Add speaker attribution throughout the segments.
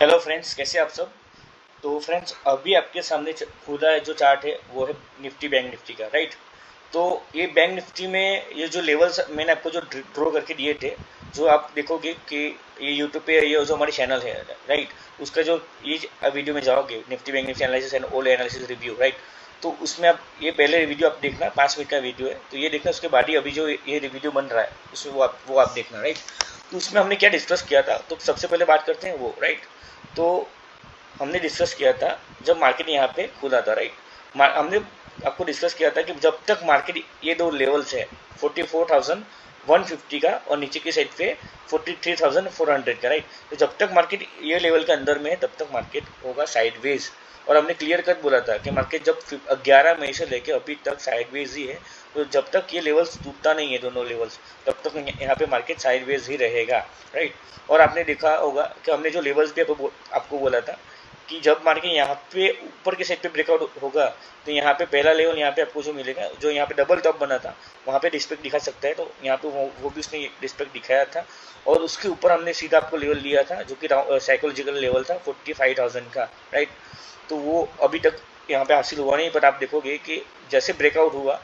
Speaker 1: Hello friends, कैसे आप सब। तो फ्रेंड्स, अभी आपके सामने खुला है जो चार्ट है वो है निफ्टी बैंक निफ्टी का, राइट। तो ये बैंक निफ्टी में ये जो लेवल्स मैंने आपको जो ड्रॉ करके दिए थे, जो आप देखोगे कि ये यूट्यूब पे ये जो हमारी चैनल है, राइट, उसका जो ये वीडियो में जाओगे Nifty bank Nifty analysis and all analysis review, right. तो उसमें आप ये पहले वीडियो आप देखना, 5 मिनट का वीडियो है, तो ये देखना। उसके बाद ही अभी जो ये वीडियो बन रहा है उसमें वो आप देखना, राइट। तो उसमें हमने क्या डिस्कस किया था, तो सबसे पहले बात करते हैं वो, राइट। तो हमने डिस्कस किया था जब मार्केट यहाँ पे खुला था, राइट। हमने आपको डिस्कस किया था कि जब तक मार्केट ये दो लेवल्स है, 44,150 का और नीचे की साइड पे 43,400 का, राइट। तो जब तक मार्केट ये लेवल के अंदर में है तब तक मार्केट होगा साइडवेज। और हमने क्लियर कट बोला था कि मार्केट जब 11 मई से लेके अभी तक साइडवेज ही है। तो जब तक ये लेवल्स टूटता नहीं है, दोनों लेवल्स, तब तक यहाँ पे मार्केट साइडवेज ही रहेगा, राइट। और आपने देखा होगा कि हमने जो लेवल्स भी आपको बोला था कि जब मार्केट यहाँ पे ऊपर के साइड पे ब्रेकआउट होगा, तो यहाँ पे पहला लेवल यहाँ पे आपको जो मिलेगा, जो यहाँ पे डबल टॉप बना था, वहाँ पे रिस्पेक्ट दिखा सकता है। तो यहाँ पे वो भी उसने रिस्पेक्ट दिखाया था। और उसके ऊपर हमने सीधा आपको लेवल लिया था जो कि साइकोलॉजिकल लेवल था 45,000 का, राइट। तो वो अभी तक यहाँ पे हासिल हुआ नहीं, बट आप देखोगे कि जैसे ब्रेकआउट हुआ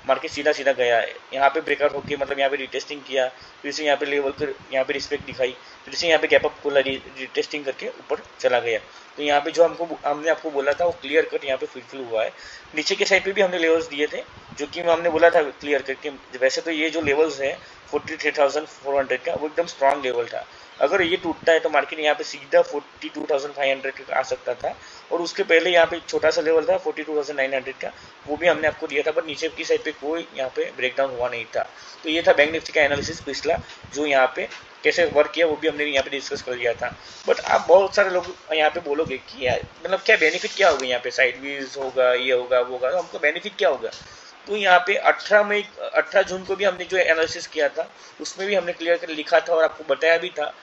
Speaker 1: मार्केट सीधा सीधा गया है। यहाँ पे ब्रेकआउट होकर मतलब यहाँ पे रिटेस्टिंग किया, फिर से यहाँ पे लेवल कर यहाँ पे रिस्पेक्ट दिखाई, फिर से यहाँ पे गैप अप खोला, रिटेस्टिंग करके ऊपर चला गया। तो यहाँ पे जो हमने आपको बोला था वो क्लियर कट यहाँ पे फुलफिल हुआ है। नीचे के साइड पे भी हमने लेवल्स दिए थे, जो कि हमने बोला था क्लियर करके। वैसे तो ये जो लेवल्स है 43,400 का, वो एकदम स्ट्रॉन्ग लेवल था। अगर ये टूटता है तो मार्केट यहाँ पे सीधा 42,500 का आ सकता था। और उसके पहले यहाँ पे छोटा सा लेवल था 42,900 का, वो भी हमने आपको दिया था, पर नीचे की साइड पे कोई यहाँ पे ब्रेकडाउन हुआ नहीं था। तो ये था बैंक निफ्टी का एनालिसिस पिछला, जो यहाँ पे कैसे वर्क किया वो भी हमने यहाँ पे डिस्कस कर लिया था। बट आप बहुत सारे लोग यहाँ पे बोलोगे कि यार मतलब क्या बेनिफिट क्या होगा, यहाँ पे साइडवेज होगा, ये होगा वो होगा, तो हमको बेनिफिट क्या होगा। तो यहाँ पे 18 जून को भी हमने जो एनालिसिस किया था उसमें भी हमने क्लियर कर लिखा था और आपको बताया भी था।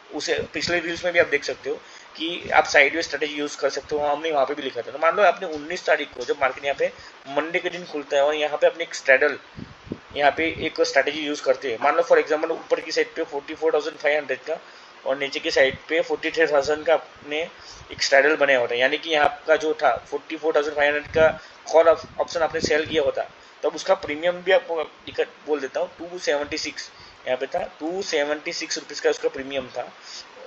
Speaker 1: उसे पिछले रील्स में भी आप देख सकते हो कि आप साइडवे स्ट्रेटेजी यूज कर सकते हो, हमने वहाँ पे भी लिखा था। तो मान लो आपने 19 तारीख को जब मार्केट यहाँ पे मंडे के दिन खुलता है और यहाँ पे अपने एक स्ट्रेडल यहाँ पे एक स्ट्रेटेजी यूज करते हैं, मान लो फॉर एग्जाम्पल ऊपर की साइड पे 44,500 का और नीचे की साइड पे 43,000 का आपने एक स्ट्रेडल बनाया होता है, यानी कि यहाँ का जो था 44,500 का कॉल ऑप्शन आपने सेल किया होता, तब उसका प्रीमियम भी आपको बोल देता हूँ 276 यहाँ पे था, 276 रुपीज़ का उसका प्रीमियम था।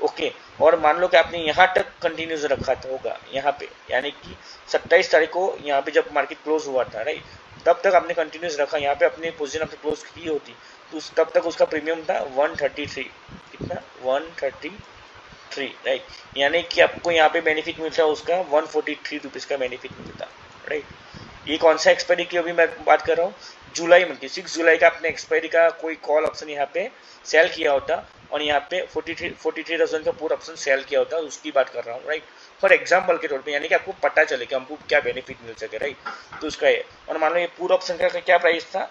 Speaker 1: ओके। और मान लो कि आपने यहाँ तक कंटिन्यूस रखा था होगा यहाँ पे, यानी कि 27 तारीख को यहाँ पे जब मार्केट क्लोज हुआ था, राइट, तब तक आपने कंटिन्यूस रखा, यहाँ पे अपनी पोजीशन आपने क्लोज की होती, तो तब तक उसका प्रीमियम था 133। कितना? 133, राइट। यानी कि आपको यहाँ पे बेनिफिट मिलता है उसका 143 रुपीज़ का बेनिफिट मिलता, राइट। ये कौन सा एक्सपायरी की अभी मैं बात कर रहा हूँ, जुलाई मंथ की 6 जुलाई का आपने एक्सपायरी का कोई कॉल ऑप्शन यहाँ पे सेल किया होता और यहाँ पे 43,000 का पूरा ऑप्शन सेल किया होता है, उसकी बात कर रहा हूँ, राइट। फॉर एग्जाम्पल के तौर पे, यानी कि आपको पता चले कि हमको क्या बेनिफिट मिल सके, राइट। तो उसका है। और मान लो ये पूरा ऑप्शन का क्या प्राइस था,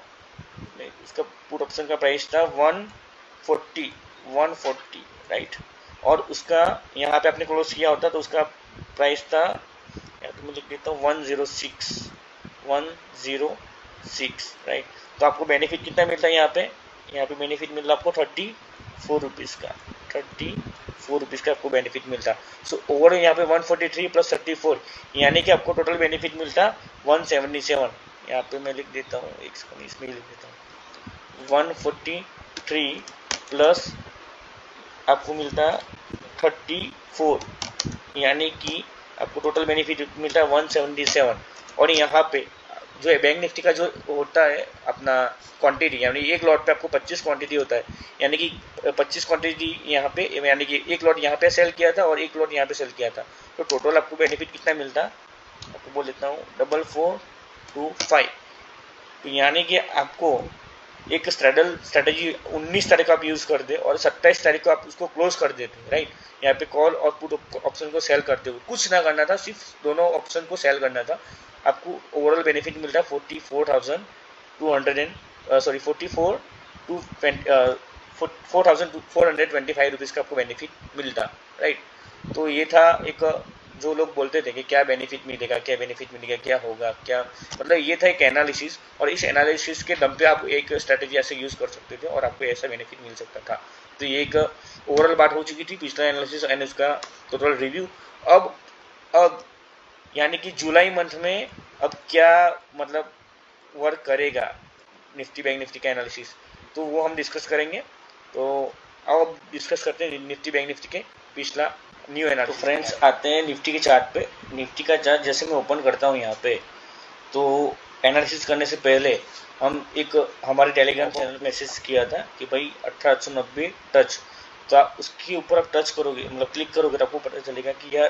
Speaker 1: इसका पूरा ऑप्शन का प्राइस था 140, राइट। और उसका यहाँ पे आपने क्लोज किया होता तो उसका प्राइस था, यहाँ पे मैं लिख देता हूँ 106, राइट। तो आपको बेनिफिट कितना मिलता है यहाँ पे बेनिफिट मिल रहा है आपको 34 रुपीज़ का, 34 रुपीज़ का आपको बेनिफिट मिलता। सो ओवर यहाँ पे 143 प्लस 34, यानी कि आपको टोटल बेनिफिट मिलता 177। यहाँ पे मैं लिख देता हूँ, एक सेकंड इसमें लिख देता हूँ, 143 प्लस आपको मिलता 34, यानी कि आपको टोटल बेनिफिट मिलता है 177। और यहाँ पे जो बैंक निफ्टी का जो होता है अपना क्वांटिटी, यानी एक लॉट पे आपको 25 क्वांटिटी होता है, यानी कि 25 क्वांटिटी यहाँ पे, यानी कि एक लॉट यहाँ पे सेल किया था और एक लॉट यहाँ पे सेल किया था, तो टोटल आपको बेनिफिट कितना मिलता, आपको बोल देता हूँ 4425। तो यानी कि आपको एक स्ट्रेटेजी 19 तारीख को आप यूज कर दे और 27 तारीख को आप उसको क्लोज कर देते, राइट। यहाँ पे कॉल और पुट ऑप्शन को सेल करते हुए कुछ ना करना था, सिर्फ दोनों ऑप्शन को सेल करना था, आपको ओवरऑल बेनिफिट मिलता है 44,200 एंड सॉरी 4,425 रुपीज़ का आपको बेनिफिट मिलता, राइट। तो ये था एक, जो लोग बोलते थे कि क्या बेनिफिट मिलेगा, क्या बेनिफिट मिलेगा, क्या होगा, क्या मतलब, ये था एक एनालिसिस। और इस एनालिसिस के दम पे आप एक स्ट्रेटेजी ऐसे यूज कर सकते थे और आपको ऐसा बेनिफिट मिल सकता था। तो ये एक ओवरऑल बात हो चुकी थी, पिछला एनालिसिस एंड उसका टोटल रिव्यू। अब यानी कि जुलाई मंथ में अब क्या मतलब वर्क करेगा निफ्टी बैंक निफ्टी का एनालिसिस, तो वो हम डिस्कस करेंगे। तो अब डिस्कस करते हैं निफ्टी बैंक निफ्टी के पिछला न्यू एनालिसिस। तो फ्रेंड्स आते हैं निफ्टी के चार्ट पे। निफ्टी का चार्ट जैसे मैं ओपन करता हूँ यहाँ पे, तो एनालिसिस करने से पहले हम एक हमारे टेलीग्राम चैनल पे मैसेज किया था कि भाई 1890 टच, तो आप उसके ऊपर आप टच करोगे मतलब क्लिक करोगे तो आपको पता चलेगा कि यह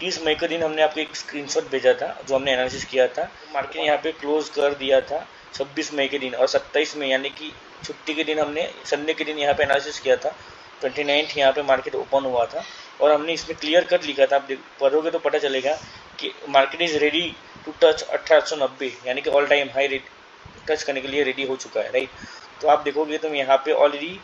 Speaker 1: 30 मई के दिन हमने आपको एक स्क्रीनशॉट भेजा था जो हमने एनालिसिस किया था। मार्केट यहाँ पे क्लोज कर दिया था 26 मई के दिन, और 27 मई यानी कि छुट्टी के दिन हमने संडे के दिन यहाँ पे एनालिसिस किया था। 29 यहाँ पे मार्केट ओपन हुआ था और हमने इसमें क्लियर कट लिखा था। आप पढ़ोगे तो पता चलेगा कि market is ready to touch 1890 यानी कि ऑल टाइम हाई टच करने के लिए रेडी हो चुका है, राइट। तो आप देखोगे तो यहाँ पे ऑलरेडी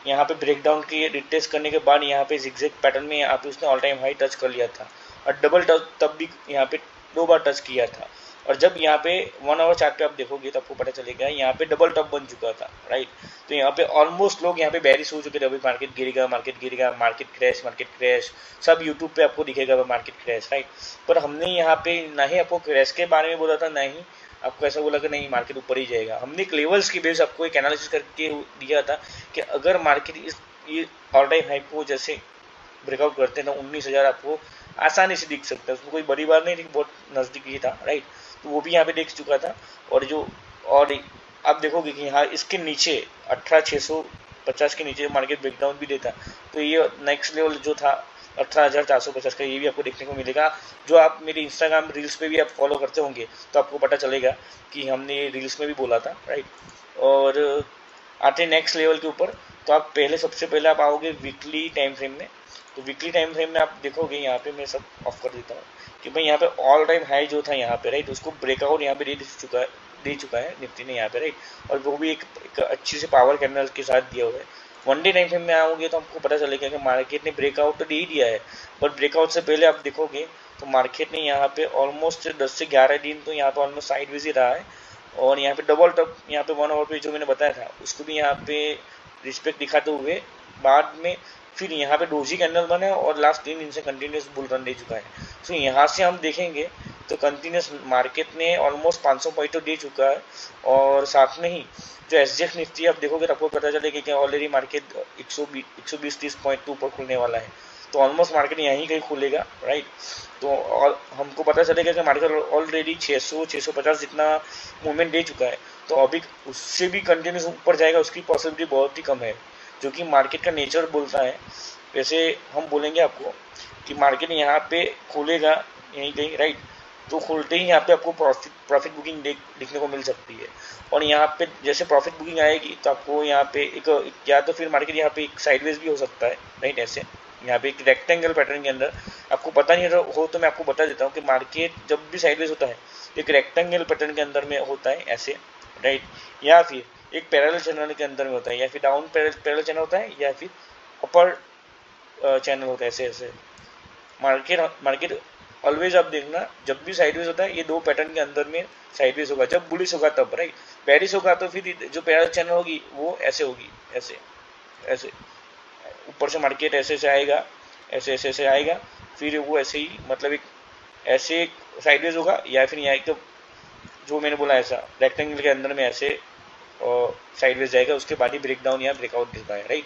Speaker 1: यहाँ पे ब्रेकडाउन के रिटेस्ट करने के बाद यहाँ पे जिगजैग पैटर्न में यहाँ पे उसने ऑल टाइम हाई टच कर लिया था, और डबल टच तब भी यहाँ पे 2 बार टच किया था। और जब यहाँ पे 1 आवर चार्ट पे आप देखोगे तो आपको पता चलेगा यहाँ पे डबल टॉप बन चुका था, राइट। तो यहाँ पे ऑलमोस्ट लोग यहाँ पे बैरिश हो चुके थे, अभी मार्केट गिरेगा मार्केट गिरेगा, मार्केट क्रैश, सब यूट्यूब पे आपको दिखेगा मार्केट क्रैश, राइट। पर हमने यहाँ पे ना ही आपको क्रैश के बारे में बोला था, ना ही आपको ऐसा बोला कि नहीं मार्केट ऊपर ही जाएगा। हमने एक लेवल्स की बेस आपको एक एनालिसिस करके दिया था कि अगर मार्केट इस ये ऑल टाइम हाई को जैसे ब्रेकआउट करते हैं तो 19,000 आपको आसानी से दिख सकता है। उसमें कोई बड़ी बात नहीं थी, बहुत नज़दीकी था, राइट। तो वो भी यहाँ पे देख चुका था। और आप देखोगे कि यहाँ इसके नीचे 18,650 के नीचे मार्केट ब्रेकडाउन भी देता, तो ये नेक्स्ट लेवल जो था 18,450 का, ये भी आपको देखने को मिलेगा। जो आप मेरे इंस्टाग्राम रील्स पे भी आप फॉलो करते होंगे तो आपको पता चलेगा कि हमने रील्स में भी बोला था, राइट। और आते नेक्स्ट लेवल के ऊपर, तो आप सबसे पहले आप आओगे वीकली टाइम फ्रेम में। तो वीकली टाइम फ्रेम में आप देखोगे यहाँ पे मैं सब ऑफ कर देता हूँ कि भाई यहाँ पे ऑल टाइम हाई जो था यहाँ पे, राइट, उसको ब्रेकआउट यहाँ पे दे चुका है निफ्टी ने यहाँ पे, राइट। और वो भी एक अच्छी से पावर कैंडल के साथ दिया हुआ है। 1 डे टाइम फ्रेम में आओगे तो आपको पता चलेगा कि मार्केट ने ब्रेकआउट तो दे ही दिया है, बट ब्रेकआउट से पहले आप देखोगे तो मार्केट ने यहाँ पे ऑलमोस्ट 10 से 11 दिन तो यहाँ पे ऑलमोस्ट साइडवेज ही रहा है। और यहाँ पे डबल टॉप यहाँ पे 1 आवर पे जो मैंने बताया था उसको भी यहाँ पे रिस्पेक्ट दिखाते हुए बाद में फिर यहाँ पे डोजी कैंडल बना है और लास्ट 3 दिन से कंटिन्यूस बुल रन दे चुका है। तो यहाँ से हम देखेंगे तो कंटिन्यूस मार्केट ने ऑलमोस्ट 500 पॉइंट तो दे चुका है। और साथ में ही जो SGX निफ्टी आप देखोगे तो आपको पता चलेगा कि ऑलरेडी मार्केट 120-130 पॉइंट ऊपर खुलने वाला है। तो ऑलमोस्ट मार्केट यहीं कहीं खुलेगा, राइट। तो और हमको पता चलेगा कि मार्केट ऑलरेडी 600-650 जितना मूवमेंट दे चुका है, तो अभी उससे भी कंटिन्यूस ऊपर जाएगा उसकी पॉसिबिलिटी बहुत ही कम है, जो कि मार्केट का नेचर बोलता है। वैसे हम बोलेंगे आपको कि मार्केट यहाँ पे खुलेगा यहीं कहीं, राइट। तो खुलते ही यहाँ पे आपको प्रॉफिट बुकिंग देखने को मिल सकती है। और यहाँ पे जैसे प्रॉफिट बुकिंग आएगी तो आपको यहाँ पे एक या तो फिर मार्केट यहाँ पे एक साइडवेज भी हो सकता है, राइट। ऐसे यहाँ पे एक रेक्टेंगल पैटर्न के अंदर आपको पता नहीं हो तो मैं आपको बता देता हूँ कि मार्केट जब भी साइडवेज होता है एक रेक्टेंगल पैटर्न के अंदर में होता है ऐसे, राइट। या फिर एक पैरेलल चैनल के अंदर में होता है, या फिर डाउन पैरेलल चैनल होता है, या फिर अपर चैनल होता है, ऐसे ऐसे मार्केट ऑलवेज आप देखना जब भी साइडवेज होता है ये 2 पैटर्न के अंदर में साइडवेज होगा। जब बुलिश होगा तब, राइट। बेरिश होगा तो फिर जो पैरेलल चैनल होगी वो ऐसे होगी, ऐसे ऐसे ऊपर से मार्केट ऐसे से आएगा, ऐसे आएगा, फिर वो ऐसे ही मतलब एक ऐसे साइडवेज होगा, या फिर यहाँ एक तो जो मैंने बोला ऐसा रेक्टेंगल के अंदर में ऐसे और साइडवेज जाएगा, उसके बाद ही ब्रेकडाउन या ब्रेकआउट दिखता है, राइट।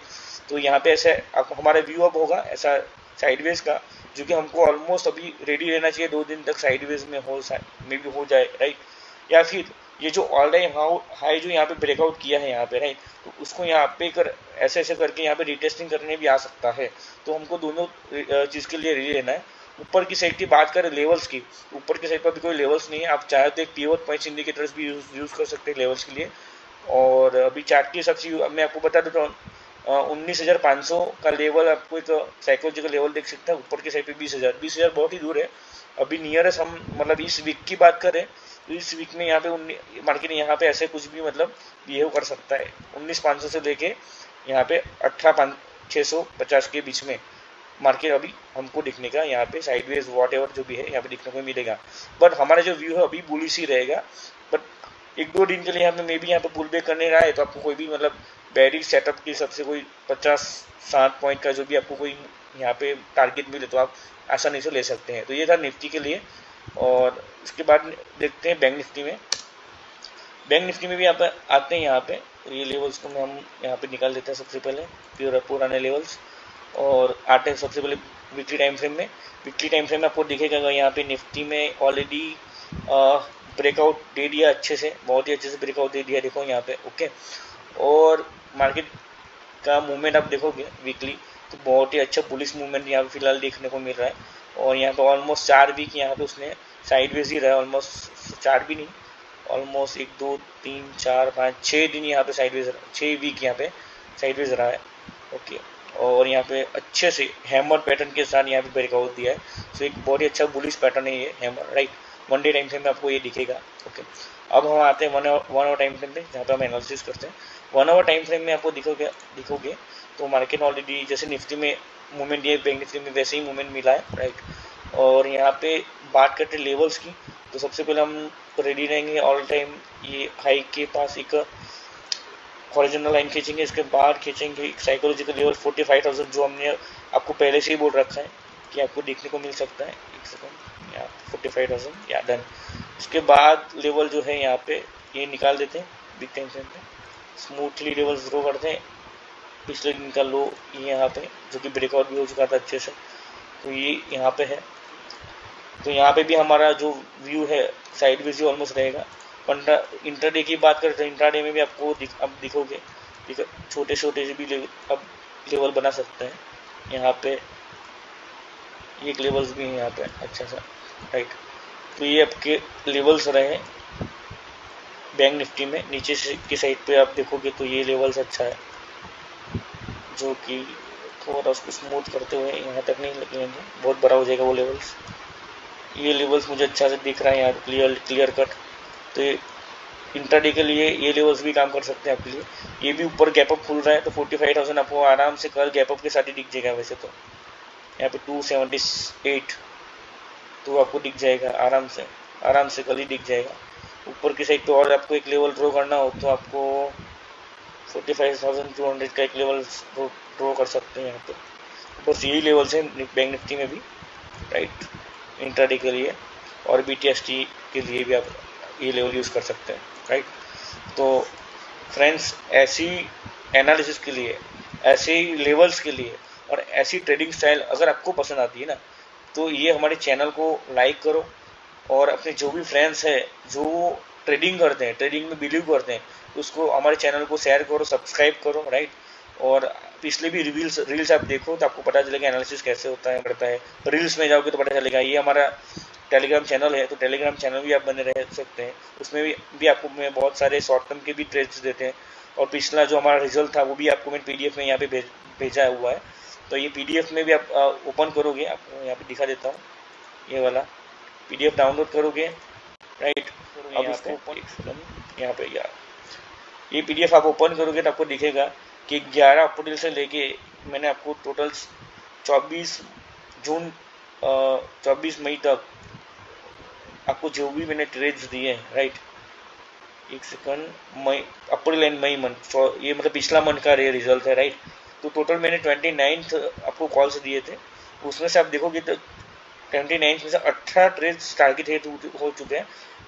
Speaker 1: तो यहाँ पे ऐसे हमारा व्यू अप होगा ऐसा साइडवेज का, जो कि हमको ऑलमोस्ट अभी रेडी रहना चाहिए 2 दिन तक साइडवेज में हो जाए, राइट। या फिर ये जो ऑल टाइम हाई जो यहाँ पे ब्रेकआउट किया है यहाँ पे, राइट, तो उसको यहाँ पे ऐसे करके यहाँ पे रिटेस्टिंग करने भी आ सकता है। तो हमको दोनों चीज़ के लिए रेडी रहना है। ऊपर की साइड की बात करें लेवल्स की, ऊपर की साइड पर भी कोई लेवल्स नहीं है। आप चाहे तो एक पिवट पॉइंट्स इंडिकेटर्स भी यूज़ कर सकते हैं लेवल्स के लिए। और अभी चार्ट के हिसाब से मैं आपको बता देता हूँ 19,500 का लेवल आपको एक साइकोलॉजिकल लेवल देख सकता है। ऊपर की साइड पे 20,000 बहुत ही दूर है। अभी नियरेस्ट हम मतलब इस वीक की बात करें तो इस वीक में यहाँ पे मार्केट यहाँ पे ऐसे कुछ भी मतलब बिहेव कर सकता है। 19,500 से लेके यहाँ पे 18,650 के बीच में मार्केट अभी हमको दिखने का यहाँ पे साइडवेज वॉट एवर जो भी है यहाँ पे दिखने को मिलेगा। बट हमारा जो व्यू है अभी बुलिश ही रहेगा। बट 1-2 दिन के लिए यहाँ पे मे भी यहाँ पे पुल बैक करने रहा है तो आपको कोई भी मतलब बेरिश सेटअप के हिसाब से कोई 50-60 पॉइंट का जो भी आपको कोई यहाँ पे टारगेट मिले तो आप आसानी से ले सकते हैं। तो ये था निफ्टी के लिए। और इसके बाद देखते हैं बैंक निफ्टी में। बैंक निफ्टी में भी आप आते हैं यहाँ पे, तो ये लेवल्स को हम यहाँ पे निकाल देते हैं सबसे पहले, पुराने लेवल्स, और आते हैं सबसे पहले वीकली टाइम फ्रेम में। वीकली टाइम फ्रेम में आपको दिखेगा यहाँ पे निफ्टी में ऑलरेडी ब्रेकआउट दे दिया अच्छे से, बहुत ही अच्छे से ब्रेकआउट दे दिया, देखो यहाँ पे। ओके, और मार्केट का मूवमेंट आप देखोगे वीकली तो बहुत ही अच्छा बुलिश मूवमेंट यहाँ पे फिलहाल देखने को मिल रहा है। और यहाँ पे ऑलमोस्ट 4 वीक यहाँ पे उसने साइडवेज ही रहा है, ऑलमोस्ट 4 भी नहीं, ऑलमोस्ट 1 2 3 4 5 6 दिन यहाँ पे साइडवेज, 6 वीक यहाँ पे साइडवेज रहा है। ओके, और यहाँ पे अच्छे से हैमर पैटर्न के साथ यहाँ पे ब्रेकआउट दिया है। सो एक बहुत ही अच्छा बुलिश पैटर्न है ये hammer, right. 1 day time frame में आपको ये दिखेगा। ओके, अब हम आते हैं 1 आवर टाइम फ्रेम पे, जहाँ पे हम एनालिसिस करते हैं। 1 आवर टाइम फ्रेम में आपको दिखोगे तो मार्केट ऑलरेडी जैसे निफ्टी में मूवमेंट दिया, बैंक निफ्टी में वैसे ही मूवमेंट मिला है, राइट। और यहाँ पे बात करते हैं लेवल्स की, तो सबसे पहले हम रेडी रहेंगे ऑल टाइम ये हाई के पास एक हॉरिजॉन्टल लाइन खींचेंगे, इसके बाद खींचेंगे एक साइकोलॉजिकल लेवल 45,000 जो हमने आपको पहले से ही बोल रखा है कि आपको देखने को मिल सकता है। एक सेकंड, यहाँ 45,000 या डन। इसके बाद लेवल जो है यहाँ पे ये निकाल देते हैं बिग टाइम फ्रेम पे, स्मूथली लेवल्स ड्रॉ करते हैं। पिछले दिन का लो ये यहाँ पे जो कि ब्रेकआउट भी हो चुका था अच्छे से, तो ये यहाँ पे है। तो यहाँ पे भी हमारा जो व्यू है साइडवेज ऑलमोस्ट रहेगा। इंट्राडे की बात करें तो इंट्राडे में भी आपको अब दिखोगे छोटे छोटे से भी अब लेवल बना सकते हैं। यहाँ पे एक लेवल्स भी है यहाँ पे अच्छा सा, राइट। तो ये आपके लेवल्स रहे बैंक निफ्टी में। नीचे से की साइड पे आप देखोगे तो ये लेवल्स अच्छा है, जो कि थोड़ा उसको स्मूथ करते हुए यहाँ तक नहीं लगेंगे, बहुत बड़ा हो जाएगा वो लेवल्स। ये लेवल्स मुझे अच्छा से दिख रहा है यार, क्लियर कट। तो इंट्राडे के लिए ये लेवल्स भी काम कर सकते हैं आपके लिए। ये भी ऊपर गैप अप खुल रहा है तो 45,000 आपको आराम से कल गैप अप के साथ ही दिख जाएगा। वैसे तो यहाँ पे 278 तो आपको दिख जाएगा आराम से कल ही दिख जाएगा। ऊपर की साइड पे और आपको एक लेवल ड्रॉ करना हो तो आपको 45,200 का एक लेवल ड्रॉ कर सकते हैं यहाँ पे। बस यही लेवल्स हैं बैंक निफ्टी में भी, राइट, इंट्राडे के लिए। और BTST के लिए भी आप ये लेवल यूज़ कर सकते हैं, राइट। तो फ्रेंड्स, ऐसी एनालिसिस के लिए, ऐसे लेवल्स के लिए और ऐसी ट्रेडिंग स्टाइल अगर आपको पसंद आती है ना, तो ये हमारे चैनल को लाइक करो और अपने जो भी फ्रेंड्स हैं जो ट्रेडिंग करते हैं, ट्रेडिंग में बिलीव करते हैं, उसको हमारे चैनल को शेयर करो, सब्सक्राइब करो, राइट। और पिछले भी रील्स आप देखो तो आपको पता चलेगा एनालिसिस कैसे होता है करता है। रील्स में जाओगे तो पता चलेगा। ये हमारा टेलीग्राम चैनल है, तो टेलीग्राम चैनल भी आप बने रह सकते हैं। उसमें भी आपको मैं बहुत सारे शॉर्ट टर्म के भी ट्रेड्स देते हैं। और पिछला जो हमारा रिजल्ट था वो भी आपको मैं PDF में यहाँ पे भेजा हुआ है। तो ये PDF में भी आप ओपन करोगे, आपको यहाँ पे दिखा देता हूँ, ये वाला PDF डाउनलोड करोगे, राइट। अब इसको यहाँ पे यार ये PDF आप ओपन करोगे तो आपको दिखेगा कि 11 अप्रैल से लेके मैंने आपको टोटल 24 मई तक आपको जो भी मैंने ट्रेड्स दिए हैं, राइट। एक second, May, April and May month, ये मतलब पिछला मंथ का रिजल्ट है, राइट। तो टोटल मैंने 29 आपको कॉल्स दिए थे, उसमें से आप देखोगे तो 29 में से 18 ट्रेड्स टारगेट हिट हो चुके हैं,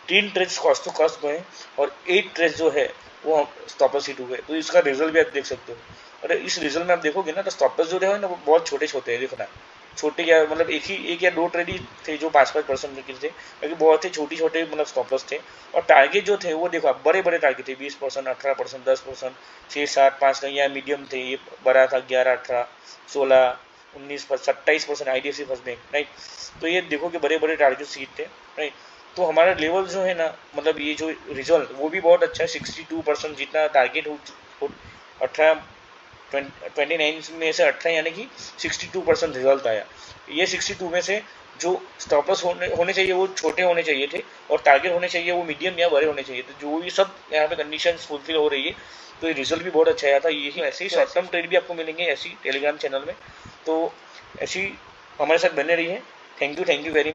Speaker 1: 3 ट्रेड्स कॉस्ट टू कॉस्ट गए और 8 ट्रेड्स जो है वो स्टॉपर्स हिट हुए। तो इसका रिजल्ट भी आप देख सकते हो। और इस रिजल्ट में आप देखोगे ना तो स्टॉपर्स जो है ना वो बहुत छोटे छोटे हैं, देखना छोटे या मतलब एक या दो ट्रेड ही थे जो 5% के थे, बाकी बहुत ही छोटे मतलब स्टॉपर्स थे। और टारगेट जो थे वो देखो आप बड़े टारगेट थे, 20%, 18%, 10%, 6, 7, 5 या मीडियम थे। ये बड़ा था 11, 18, 16, 19%, 27% IDFC फर्स्ट बैंक, राइट। तो ये देखो कि बड़े टारगेट सीट थे, राइट। तो हमारा लेवल जो है ना, मतलब ये जो रिजल्ट वो भी बहुत अच्छा है। 62% जितना टारगेट हो 29 में से 18 यानी कि 62% रिजल्ट आया। ये 62 में से जो स्टॉपर्स होने चाहिए वो छोटे होने चाहिए थे और टारगेट होने चाहिए वो मीडियम या बड़े होने चाहिए थे, जो भी सब यहाँ पे कंडीशंस फुलफिल हो रही है। तो ये रिजल्ट भी बहुत अच्छा आया था। यही ऐसे ही शॉर्ट टर्म ट्रेड भी आपको मिलेंगे ऐसी टेलीग्राम चैनल में, तो ऐसी हमारे साथ बने रही है। Thank you very